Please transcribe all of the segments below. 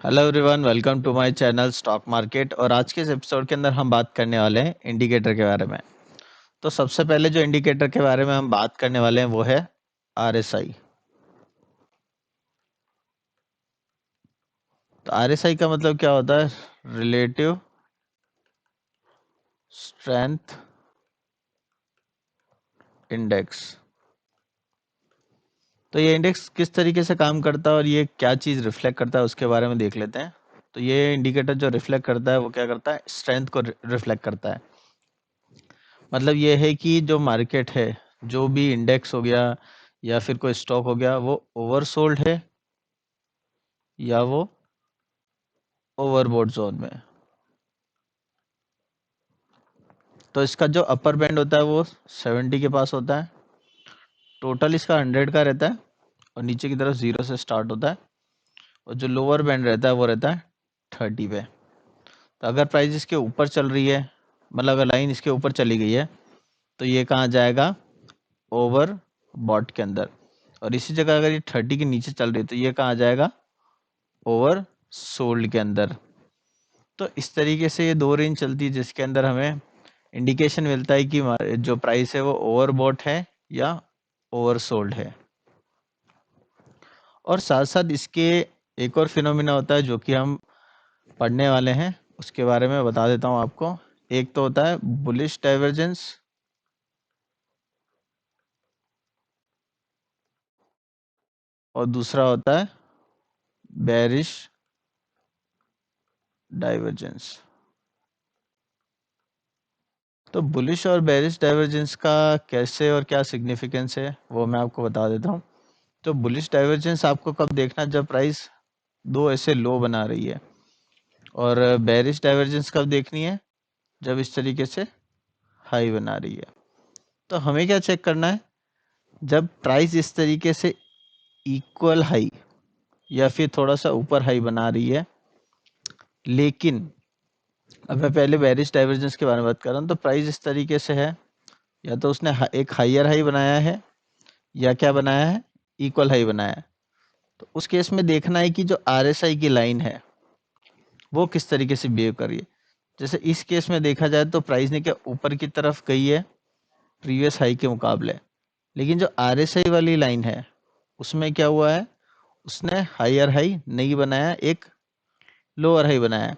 Hello everyone, welcome to my channel stock market. और आज के इस एपिसोड के अंदर हम बात करने वाले हैं इंडिकेटर के बारे में। तो सबसे पहले जो इंडिकेटर के बारे में हम बात करने वाले हैं वो है आरएसआई। तो आरएसआई का मतलब क्या होता है? Relative strength index. तो ये इंडेक्स किस तरीके से काम करता है और ये क्या चीज़ रिफ्लेक्ट करता है उसके बारे में देख लेते हैं। तो ये इंडिकेटर जो रिफ्लेक्ट करता है वो क्या करता है? स्ट्रेंथ को रिफ्लेक्ट करता है। मतलब ये है कि जो मार्केट है, जो भी इंडेक्स हो गया या फिर कोई स्टॉक हो गया, वो ओवरसोल्ड है या वो ओवरबोट जोन में। तो इसका जो अपर बैंड होता है वो 70 के पास होता है। टोटल इसका 100 का रहता है और नीचे की तरफ 0 से स्टार्ट होता है। और जो लोअर बैंड रहता है वो रहता है 30 पे। तो अगर प्राइस इसके ऊपर चल रही है, मतलब अगर लाइन इसके ऊपर चली गई है, तो ये कहाँ जाएगा? ओवर बॉट के अंदर। और इसी जगह अगर ये 30 के नीचे चल रही है तो ये कहाँ जाएगा? ओवर सोल्ड के अंदर। तो इस तरीके से ये दो रेंज चलती है जिसके अंदर हमें इंडिकेशन मिलता है कि जो प्राइस है वो ओवरबॉट है या ओवरसोल्ड है। और साथ साथ इसके एक और फिनोमिना होता है जो कि हम पढ़ने वाले हैं, उसके बारे में बता देता हूँ आपको। एक तो होता है बुलिश डाइवर्जेंस और दूसरा होता है बेरिश डाइवर्जेंस। तो बुलिश और बेरिश डाइवर्जेंस का कैसे और क्या सिग्निफिकेंस है वो मैं आपको बता देता हूँ। तो बुलिश डाइवर्जेंस आपको कब देखना? जब प्राइस दो ऐसे लो बना रही है। और बेरिश डाइवर्जेंस कब देखनी है? जब इस तरीके से हाई बना रही है। तो हमें क्या चेक करना है? जब प्राइस इस तरीके से इक्वल हाई या फिर थोड़ा सा ऊपर हाई बना रही है, लेकिन अब मैं पहले बेरिश डाइवर्जेंस के बारे में बात कर रहा हूँ। तो प्राइस इस तरीके से है, या तो उसने एक हाइयर हाई बनाया है या क्या बनाया है? इक्वल हाई बनाया है। तो उस केस में देखना है कि जो आरएसआई की लाइन है वो किस तरीके से बिहेव कर रही है। जैसे इस केस में देखा जाए तो प्राइस ने क्या ऊपर की तरफ गई है प्रीवियस हाई के मुकाबले, लेकिन जो आरएसआई वाली लाइन है उसमें क्या हुआ है? उसने हायर हाई नहीं बनाया, एक लोअर हाई बनाया।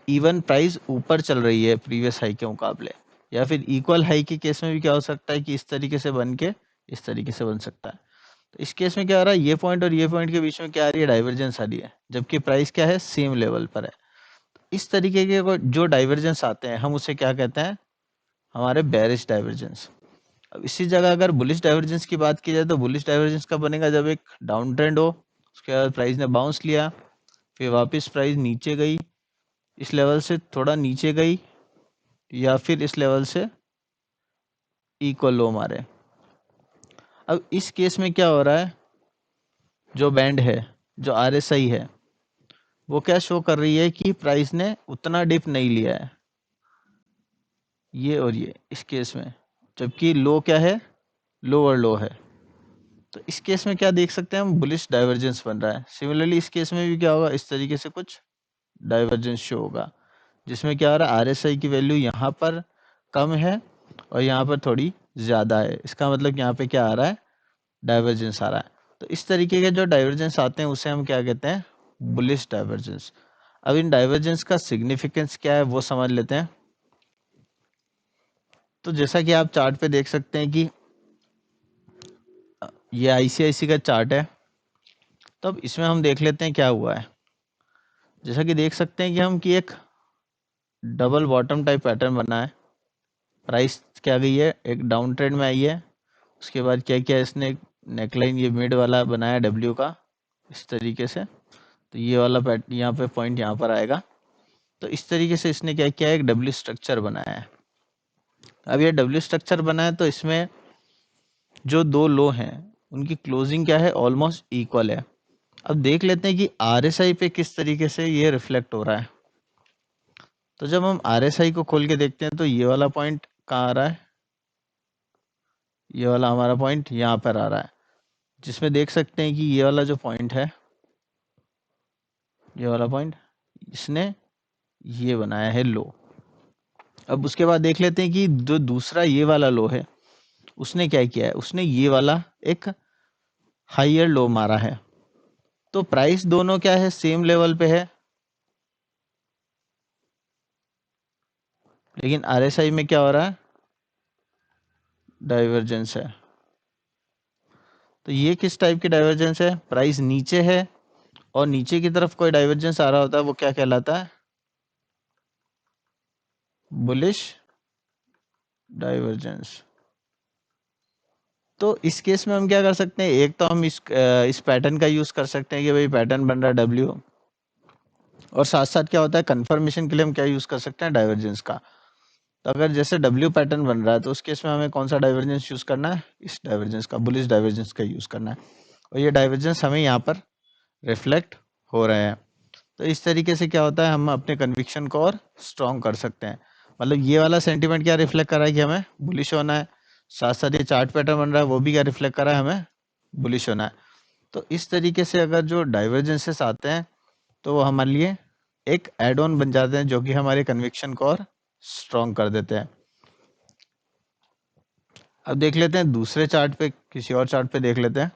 इवन प्राइस ऊपर चल रही है प्रीवियस हाई के मुकाबले। या फिर इक्वल हाई के केस में भी क्या हो सकता है कि इस तरीके से बन के इस तरीके से बन सकता है। तो इस केस में क्या आ रहा है? ये पॉइंट और ये पॉइंट के बीच में क्या आ रही है? डाइवर्जेंस आ रही है, जबकि प्राइस क्या है? सेम लेवल पर है। इस तरीके के जो डाइवर्जेंस आते हैं हम उसे क्या कहते हैं? हमारे बेरिश डाइवर्जेंस। अब इसी जगह अगर बुलिश डाइवर्जेंस की बात की जाए तो बुलिश डाइवर्जेंस कब बनेगा? जब एक डाउन ट्रेंड हो, उसके बाद प्राइस ने बाउंस लिया, फिर वापस प्राइस नीचे गई, इस लेवल से थोड़ा नीचे गई, या फिर इस लेवल से इक्वल लो मारे। अब इस केस में क्या हो रहा है? जो बैंड है, जो आरएसआई है, वो क्या शो कर रही है कि प्राइस ने उतना डिप नहीं लिया है, ये और ये इस केस में। जबकि लो क्या है? लोअर लो है। तो इस केस में क्या देख सकते हैं हम? बुलिश डाइवर्जेंस बन रहा है। सिमिलरली इस केस में भी क्या होगा? इस तरीके से कुछ डाइवर्जेंस शो होगा, जिसमें क्या हो रहा है? आरएसआई की वैल्यू यहाँ पर कम है और यहाँ पर थोड़ी ज़्यादा है। इसका मतलब यहाँ पे क्या आ रहा है? डाइवर्जेंस आ रहा है। तो इस तरीके के जो डाइवर्जेंस आते हैं उसे हम क्या कहते हैं? Bullish divergence. अब इन डाइवर्जेंस का सिग्निफिकेंस क्या है वो समझ लेते हैं। तो जैसा कि आप चार्ट पे देख सकते हैं कि ये आईसीआईसी का चार्ट है। तो अब इसमें हम देख लेते हैं क्या हुआ है। जैसा कि देख सकते हैं कि हम कि एक डबल बॉटम टाइप पैटर्न बना है। प्राइस क्या गई है? एक डाउन ट्रेंड में आई है। उसके बाद क्या किया इसने? एक नेकलाइन ये मिड वाला बनाया डब्ल्यू का, इस तरीके से। तो ये वाला पैट यहाँ पे पॉइंट यहाँ पर आएगा। तो इस तरीके से इसने क्या किया? एक डब्ल्यू स्ट्रक्चर बनाया है। अब ये डब्ल्यू स्ट्रक्चर बना है तो इसमें जो दो लो हैं उनकी क्लोजिंग क्या है? ऑलमोस्ट इक्वल है। अब देख लेते हैं कि आरएसआई पे किस तरीके से ये रिफ्लेक्ट हो रहा है। तो जब हम आरएसआई को खोल के देखते हैं तो ये वाला पॉइंट कहाँ आ रहा है? ये वाला हमारा पॉइंट यहाँ पर आ रहा है, जिसमें देख सकते हैं कि ये वाला जो पॉइंट है ये वाला पॉइंट इसने ये बनाया है लो। अब उसके बाद देख लेते हैं कि जो दूसरा ये वाला लो है उसने क्या किया है, उसने ये वाला एक हायर लो मारा है। तो प्राइस दोनों क्या है, सेम लेवल पे है, लेकिन आरएसआई में क्या हो रहा है, डाइवर्जेंस है। तो ये किस टाइप की डाइवर्जेंस है, प्राइस नीचे है और नीचे की तरफ कोई डाइवर्जेंस आ रहा होता है वो क्या कहलाता है, बुलिश डाइवर्जेंस। तो इस केस में हम क्या कर सकते हैं, एक तो हम इस पैटर्न का यूज कर सकते हैं कि भाई पैटर्न बन रहा है डब्ल्यू, और साथ साथ क्या होता है कंफर्मेशन के लिए हम क्या यूज कर सकते हैं, डाइवर्जेंस का। तो अगर जैसे डब्ल्यू पैटर्न बन रहा है तो उस केस में हमें कौन सा डाइवर्जेंस यूज करना है, इस डाइवर्जेंस का, बुलिश डाइवर्जेंस का यूज करना है। और ये डाइवर्जेंस हमें यहाँ पर रिफ्लेक्ट हो रहे हैं। तो इस तरीके से क्या होता है, हम अपने कन्विक्शन को और स्ट्रॉन्ग कर सकते हैं। मतलब ये वाला सेंटीमेंट क्या रिफ्लेक्ट कर रहा है कि हमें बुलिश होना है, साथ साथ ये चार्ट पैटर्न बन रहा है वो भी क्या रिफ्लेक्ट कर रहा है, हमें बुलिश होना है। तो इस तरीके से अगर जो डाइवर्जेंसेस आते हैं तो वो हमारे लिए एक एड ऑन बन जाते हैं, जो कि हमारे कन्विक्शन को और स्ट्रॉन्ग कर देते हैं। अब देख लेते हैं दूसरे चार्ट पे, किसी और चार्ट पे देख लेते हैं,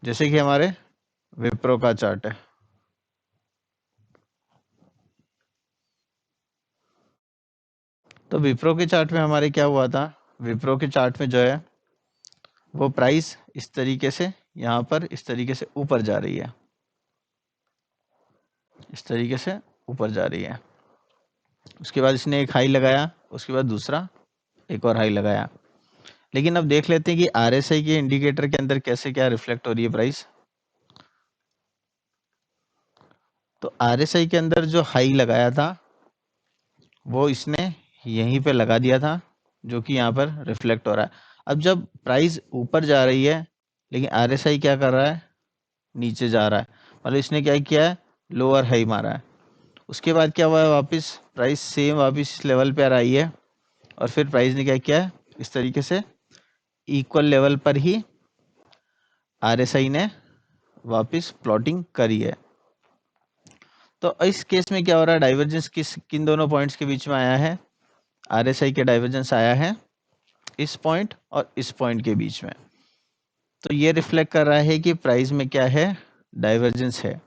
जैसे कि हमारे विप्रो का चार्ट है। तो विप्रो के चार्ट में हमारे क्या हुआ था, विप्रो के चार्ट में जो है वो प्राइस इस तरीके से यहाँ पर इस तरीके से ऊपर जा रही है, इस तरीके से ऊपर जा रही है। उसके बाद इसने एक हाई लगाया, उसके बाद दूसरा एक और हाई लगाया। लेकिन अब देख लेते हैं कि आरएसआई के इंडिकेटर के अंदर कैसे क्या रिफ्लेक्ट हो रही है प्राइस। तो आरएसआई के अंदर जो हाई लगाया था वो इसने यहीं पे लगा दिया था, जो कि यहाँ पर रिफ्लेक्ट हो रहा है। अब जब प्राइस ऊपर जा रही है लेकिन आरएसआई क्या कर रहा है, नीचे जा रहा है, मतलब इसने क्या किया है, लोअर हाई मारा है। उसके बाद क्या हुआ है, वापस प्राइस सेम वापस इस लेवल पर आई है, और फिर प्राइस ने क्या किया है, इस तरीके से इक्वल लेवल पर ही आरएसआई ने वापस प्लॉटिंग करी है। तो इस केस में क्या हो रहा है, डाइवर्जेंस किन दोनों पॉइंट्स के बीच में आया है, आरएसआई के डाइवर्जेंस आया है इस पॉइंट और इस पॉइंट के बीच में। तो ये रिफ्लेक्ट कर रहा है कि प्राइस में क्या है, डाइवर्जेंस है।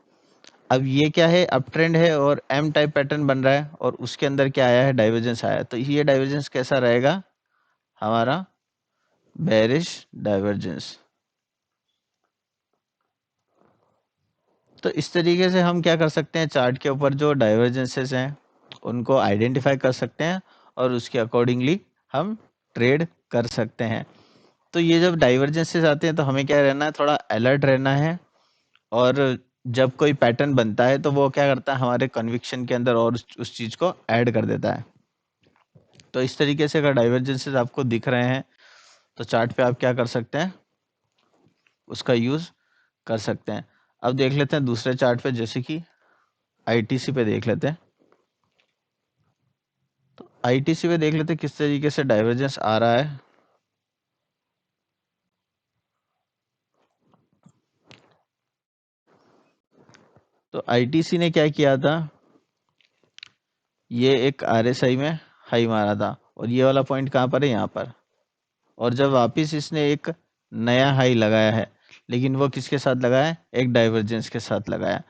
अब ये क्या है, अप ट्रेंड है और एम टाइप पैटर्न बन रहा है, और उसके अंदर क्या आया है, डाइवर्जेंस आया है। तो ये डाइवर्जेंस कैसा रहेगा, हमारा बेरिश डाइवर्जेंस। तो इस तरीके से हम क्या कर सकते हैं, चार्ट के ऊपर जो डाइवर्जेंसेस हैं उनको आइडेंटिफाई कर सकते हैं और उसके अकॉर्डिंगली हम ट्रेड कर सकते हैं। तो ये जब डाइवर्जेंसेस आते हैं तो हमें क्या रहना है, थोड़ा अलर्ट रहना है। और जब कोई पैटर्न बनता है तो वो क्या करता है, हमारे कन्विक्शन के अंदर और उस चीज़ को ऐड कर देता है। तो इस तरीके से अगर डाइवर्जेंसेस आपको दिख रहे हैं तो चार्ट पे आप क्या कर सकते हैं, उसका यूज़ कर सकते हैं। अब देख लेते हैं दूसरे चार्ट पे, जैसे कि आईटीसी पे देख लेते हैं। तो आईटीसी पे देख लेते हैं किस तरीके से डाइवर्जेंस आ रहा है। तो आईटीसी ने क्या किया था, ये एक आरएसआई में हाई मारा था, और ये वाला पॉइंट कहाँ पर है, यहाँ पर। और जब वापस इसने एक नया हाई लगाया है, लेकिन वो किसके साथ लगाया है, एक डाइवर्जेंस के साथ लगाया।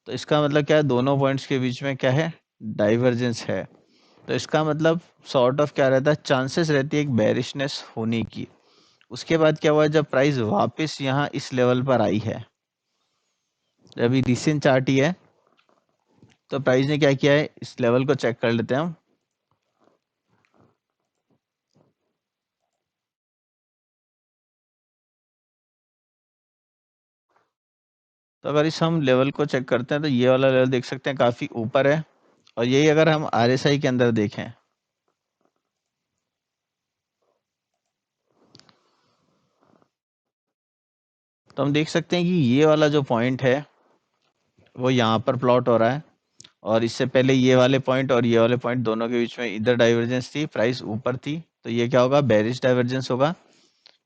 तो इसका मतलब क्या है, दोनों पॉइंट्स के बीच में क्या है, डाइवर्जेंस है। तो इसका मतलब सॉर्ट ऑफ क्या रहता है, चांसेस रहती है एक बेरिशनेस होने की। उसके बाद क्या हुआ, जब प्राइस वापस यहाँ इस लेवल पर आई है, अभी रिसेंट चार्ट ही है, तो प्राइस ने क्या किया है, इस लेवल को चेक कर लेते हैं हम। तो अगर इस हम लेवल को चेक करते हैं तो ये वाला लेवल देख सकते हैं काफी ऊपर है, और यही अगर हम आरएसआई के अंदर देखें तो हम देख सकते हैं कि ये वाला जो पॉइंट है वो यहाँ पर प्लॉट हो रहा है, और इससे पहले ये वाले पॉइंट और ये वाले पॉइंट दोनों के बीच में इधर डाइवर्जेंस थी, प्राइस ऊपर थी, तो ये क्या होगा, बेरिश डाइवर्जेंस होगा।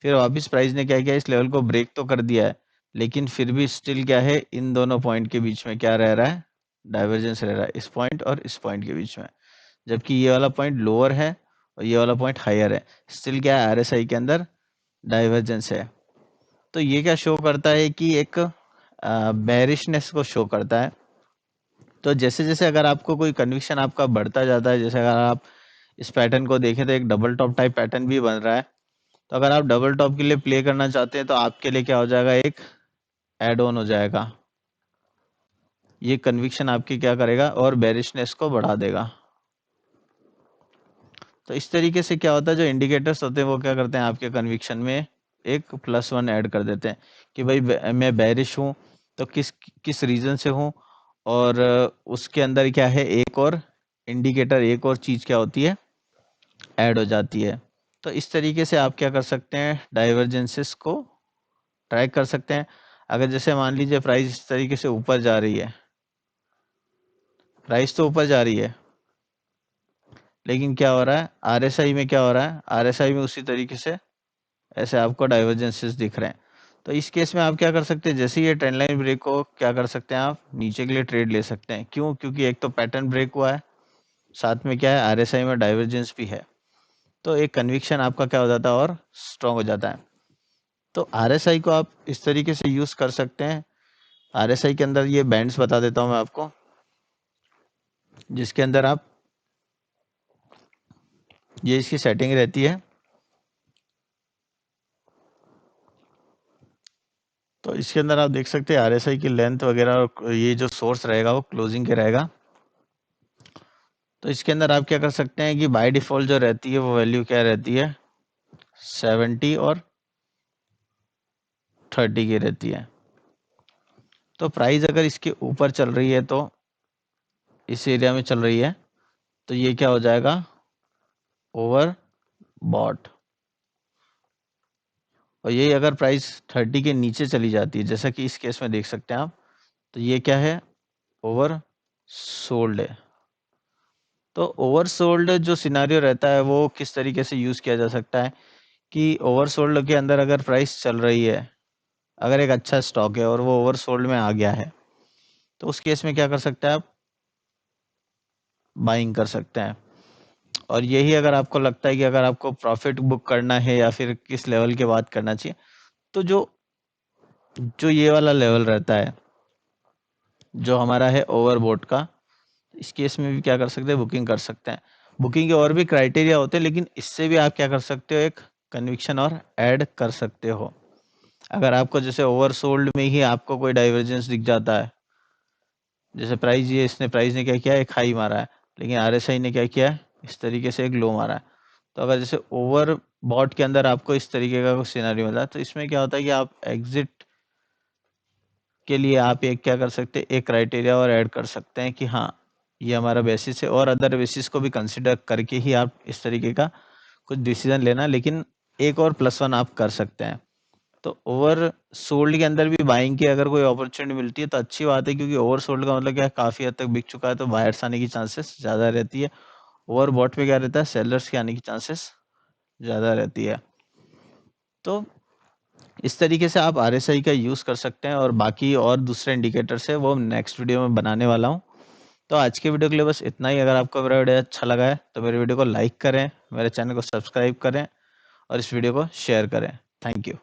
फिर वापस प्राइस ने क्या किया, इस लेवल को ब्रेक तो कर दिया है, लेकिन फिर भी स्टिल क्या है, इन दोनों पॉइंट के बीच में क्या रह रहा है, डाइवर्जेंस रह रहा है, इस पॉइंट और इस पॉइंट के बीच में। जबकि ये वाला पॉइंट लोअर है और ये वाला पॉइंट हायर है, स्टिल क्या है, आरएसआई के अंदर डाइवर्जेंस है। तो ये क्या शो करता है कि एक बेरिशनेस को शो करता है। तो जैसे जैसे अगर आपको कोई कन्विक्शन आपका बढ़ता जाता है, जैसे अगर आप इस पैटर्न को देखें तो एक डबल टॉप टाइप पैटर्न भी बन रहा है। तो अगर आप डबल टॉप के लिए प्ले करना चाहते हैं तो आपके लिए क्या हो जाएगा, एक एड ऑन हो जाएगा। ये कन्विक्शन आपकी क्या करेगा और बेरिशनेस को बढ़ा देगा। तो इस तरीके से क्या होता है, जो इंडिकेटर्स होते हैं वो क्या करते हैं, आपके कन्विक्शन में एक +1 ऐड कर देते हैं कि भाई मैं बेरिश हूँ तो किस किस रीजन से हूँ। और उसके अंदर क्या है, एक और इंडिकेटर, एक और चीज क्या होती है, ऐड हो जाती है। तो इस तरीके से आप क्या कर सकते हैं, डाइवर्जेंसेस को ट्रैक कर सकते हैं। अगर जैसे मान लीजिए प्राइस इस तरीके से ऊपर जा रही है, प्राइस तो ऊपर जा रही है, लेकिन क्या हो रहा है आरएसआई में, क्या हो रहा है आरएसआई में उसी तरीके से ऐसे आपको डाइवर्जेंसेस दिख रहे हैं। तो इस केस में आप क्या कर सकते हैं, जैसे ये ट्रेंड लाइन ब्रेक हो, क्या कर सकते हैं, आप नीचे के लिए ट्रेड ले सकते हैं। क्यों? क्योंकि एक तो पैटर्न ब्रेक हुआ है, साथ में क्या है, आरएसआई में डाइवर्जेंस भी है। तो एक कन्विक्शन आपका क्या हो जाता है और स्ट्रॉन्ग हो जाता है। तो आरएसआई को आप इस तरीके से यूज कर सकते हैं। आरएसआई के अंदर ये बैंड्स बता देता हूं मैं आपको, जिसके अंदर आप, ये इसकी सेटिंग रहती है। तो इसके अंदर आप देख सकते हैं आरएसआई की लेंथ वगैरह, और ये जो सोर्स रहेगा वो क्लोजिंग के रहेगा। तो इसके अंदर आप क्या कर सकते हैं कि बाय डिफॉल्ट जो रहती है वो वैल्यू क्या रहती है, 70 और 30 की रहती है। तो प्राइस अगर इसके ऊपर चल रही है, तो इस एरिया में चल रही है, तो ये क्या हो जाएगा, ओवर बॉट। और यही अगर प्राइस 30 के नीचे चली जाती है, जैसा कि इस केस में देख सकते हैं आप, तो ये क्या है, ओवर सोल्ड है। तो ओवर सोल्ड जो सिनारियो रहता है वो किस तरीके से यूज किया जा सकता है, कि ओवर सोल्ड के अंदर अगर प्राइस चल रही है, अगर एक अच्छा स्टॉक है और वो ओवर सोल्ड में आ गया है, तो उस केस में क्या कर सकते हैं, आप बाइंग कर सकते हैं। और यही अगर आपको लगता है कि अगर आपको प्रॉफिट बुक करना है या फिर किस लेवल के बाद करना चाहिए, तो जो जो ये वाला लेवल रहता है जो हमारा है ओवरबोट का, इस केस में भी क्या कर सकते हैं, बुकिंग कर सकते हैं। बुकिंग के और भी क्राइटेरिया होते हैं, लेकिन इससे भी आप क्या कर सकते हो, एक कन्विक्शन और ऐड कर सकते हो। अगर आपको जैसे ओवरसोल्ड में ही आपको कोई डाइवर्जेंस दिख जाता है, जैसे प्राइस, ये इसने प्राइस ने क्या किया, एक हाई मारा है, लेकिन आरएसआई ने क्या किया, इस तरीके से एक लो मारा है। तो अगर जैसे ओवर बॉट के अंदर आपको इस तरीके का कुछ सिनेरियो मिला, तो इसमें क्या होता है कि आप एग्जिट के लिए आप एक क्या कर सकते हैं, एक क्राइटेरिया और ऐड कर सकते हैं कि हाँ ये हमारा बेसिस है, और अदर बेसिस को भी कंसिडर करके ही आप इस तरीके का कुछ डिसीजन लेना, लेकिन एक और +1 आप कर सकते हैं। तो ओवर सोल्ड के अंदर भी बाइंग की अगर कोई अपॉर्चुनिटी मिलती है तो अच्छी बात है, क्योंकि ओवर सोल्ड का मतलब क्या है, काफी हद तक बिक चुका है, तो बायर्स आने की चांसेस ज्यादा रहती है। ओवर बॉट पे क्या रहता है, सेलर्स के आने की चांसेस ज्यादा रहती है। तो इस तरीके से आप आरएसआई का यूज कर सकते हैं, और बाकी और दूसरे इंडिकेटर्स है वो नेक्स्ट वीडियो में बनाने वाला हूँ। तो आज के वीडियो के लिए बस इतना ही। अगर आपको मेरा वीडियो अच्छा लगा है तो मेरे वीडियो को लाइक करें, मेरे चैनल को सब्सक्राइब करें और इस वीडियो को शेयर करें। Thank you.